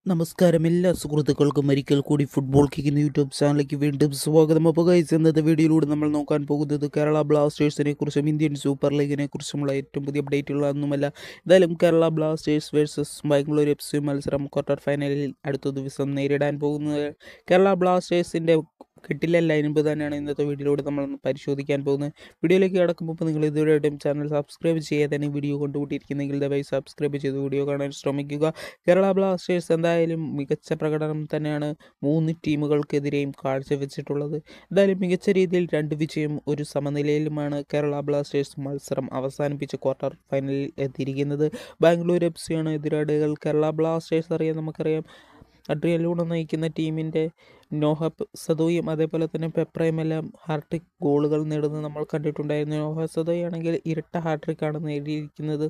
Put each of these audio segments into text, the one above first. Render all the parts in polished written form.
നമസ്കാരം എല്ലാ സുഹൃത്തുക്കൾക്കും ഒരിക്കൽ കൂടി ഫുട്ബോൾ കിക്കുന്ന യൂട്യൂബ് ചാനലിലേക്ക് വീണ്ടും സ്വാഗതം. അപ്പോൾ ഗൈസ്, ഇന്നത്തെ വീഡിയോയിലൂടെ നമ്മൾ നോക്കാൻ പോകുന്നത് കേരള ബ്ലാസ്റ്റേഴ്സിനെ കുറിച്ചും ഇന്ത്യൻ സൂപ്പർ ലീഗിനെ കുറിച്ചുമുള്ള ഏറ്റവും പുതിയ അപ്ഡേറ്റുകളൊന്നുമല്ല. എന്തായാലും Kerala Blasters versus Bangalore FC മത്സരം ക്വാർട്ടർ ഫൈനലിൽ അടുത്ത ദിവസം നേരിടാൻ പോകുന്നത് കേരള ബ്ലാസ്റ്റേഴ്സിൻ്റെ കിട്ടില്ല ലൈനപ്പ് തന്നെയാണ് ഇന്നത്തെ വീഡിയോയിലൂടെ നമ്മൾ പരിശോധിക്കാൻ പോകുന്നത്. വീഡിയോയിലേക്ക് കടക്കുമ്പോൾ നിങ്ങൾ ഇതുവരെയായിട്ടും ചാനൽ സബ്സ്ക്രൈബ് ചെയ്യാതെ തന്നെ വീഡിയോ കൊണ്ടുകൂട്ടിയിരിക്കുന്നെങ്കിൽ ദയവായി സബ്സ്ക്രൈബ് ചെയ്ത് വീഡിയോ കാണാൻ ശ്രമിക്കുക. കേരള ബ്ലാസ്റ്റേഴ്സ് എന്തായാലും മികച്ച പ്രകടനം തന്നെയാണ് 3 ടീമുകൾക്കെതിരെയും കാഴ്ചവെച്ചിട്ടുള്ളത്. എന്തായാലും മികച്ച രീതിയിൽ 2 വിജയം 1 സമനിലയിലുമാണ് കേരള ബ്ലാസ്റ്റേഴ്സ് മത്സരം അവസാനിപ്പിച്ച് ക്വാർട്ടർ ഫൈനലിൽ എത്തിയിരിക്കുന്നത്. ബാംഗ്ലൂർ FC ആണ് എതിരാളികൾ. കേരള ബ്ലാസ്റ്റേഴ്സ് നമുക്കറിയാം അഡ്രിയൻ ലൂണ നയിക്കുന്ന ടീമിൻ്റെ നോഹ സദോയും അതേപോലെ തന്നെ പെപ്രയുമെല്ലാം ഹാട്രിക് ഗോളുകൾ നേടുന്നത് നമ്മൾ കണ്ടിട്ടുണ്ടായിരുന്നു. നോഹ സദോയി ആണെങ്കിൽ ഇരട്ട ഹാട്രിക്കാണ് നേടിയിരിക്കുന്നത്.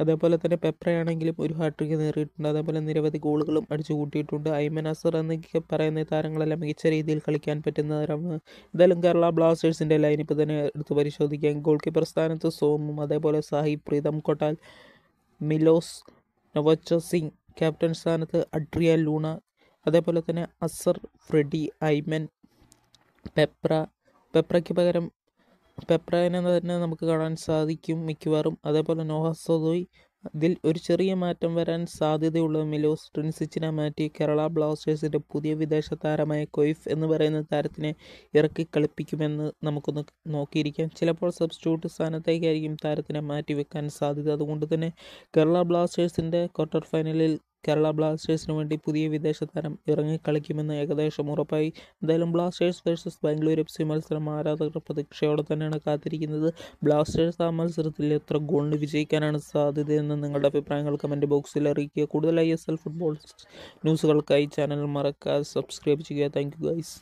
അതേപോലെ തന്നെ പെപ്രയാണെങ്കിലും ഒരു ഹാട്രിക്ക് നേടിയിട്ടുണ്ട്. അതേപോലെ നിരവധി ഗോളുകളും അടിച്ചു കൂട്ടിയിട്ടുണ്ട്. ഐമൻ അസർ എന്നൊക്കെ പറയുന്ന താരങ്ങളെല്ലാം മികച്ച രീതിയിൽ കളിക്കാൻ പറ്റുന്നവരാണ്. എന്തായാലും കേരള ബ്ലാസ്റ്റേഴ്സിൻ്റെ ലൈനപ്പ് തന്നെ എടുത്ത് പരിശോധിക്കാം. ഗോൾ കീപ്പർ സ്ഥാനത്ത് സോമും അതേപോലെ സാഹിബ് പ്രീതം കൊട്ടാൽ, മിലോസ് നവോച്ച സിംഗ്, ക്യാപ്റ്റൻ സ്ഥാനത്ത് അഡ്രിയൻ ലൂണ, അതേപോലെ തന്നെ അസർ, ഫ്രെഡി, ഐമൻ, പെപ്രയ്ക്ക് പകരം പെപ്രനെ തന്നെ നമുക്ക് കാണാൻ സാധിക്കും മിക്കവാറും. അതേപോലെ നോഹ സദോയ്. ഇതിൽ ഒരു ചെറിയ മാറ്റം വരാൻ സാധ്യതയുള്ള മിലോസ് ട്രിൻസിച്ചിനെ മാറ്റി കേരള ബ്ലാസ്റ്റേഴ്സിൻ്റെ പുതിയ വിദേശ താരമായ കൊയ്ഫ് എന്ന് പറയുന്ന താരത്തിനെ ഇറക്കി കളിപ്പിക്കുമെന്ന് നമുക്കൊന്ന് നോക്കിയിരിക്കാം. ചിലപ്പോൾ സബ്സ്റ്റിറ്റ്യൂട്ട് സ്ഥാനത്തേക്കായിരിക്കും താരത്തിനെ മാറ്റി വെക്കാൻ സാധ്യത. അതുകൊണ്ട് തന്നെ കേരള ബ്ലാസ്റ്റേഴ്സിൻ്റെ ക്വാർട്ടർ ഫൈനലിൽ കേരള ബ്ലാസ്റ്റേഴ്സിന് വേണ്ടി പുതിയ വിദേശ താരം ഇറങ്ങിക്കളിക്കുമെന്ന് ഏകദേശം ഉറപ്പായി. എന്തായാലും ബ്ലാസ്റ്റേഴ്സ് വേഴ്സസ് ബാംഗ്ലൂർ FC മത്സരം ആരാധകർ പ്രതീക്ഷയോടെ തന്നെയാണ് കാത്തിരിക്കുന്നത്. ബ്ലാസ്റ്റേഴ്സ് ആ മത്സരത്തിൽ എത്ര ഗോളിന് വിജയിക്കാനാണ് സാധ്യതയെന്ന് നിങ്ങളുടെ അഭിപ്രായങ്ങൾ കമൻറ്റ് ബോക്സിൽ അറിയിക്കുക. കൂടുതൽ ISL ഫുട്ബോൾ ന്യൂസുകൾക്കായി ചാനൽ മറക്കാതെ സബ്സ്ക്രൈബ് ചെയ്യുക. Thank you guys.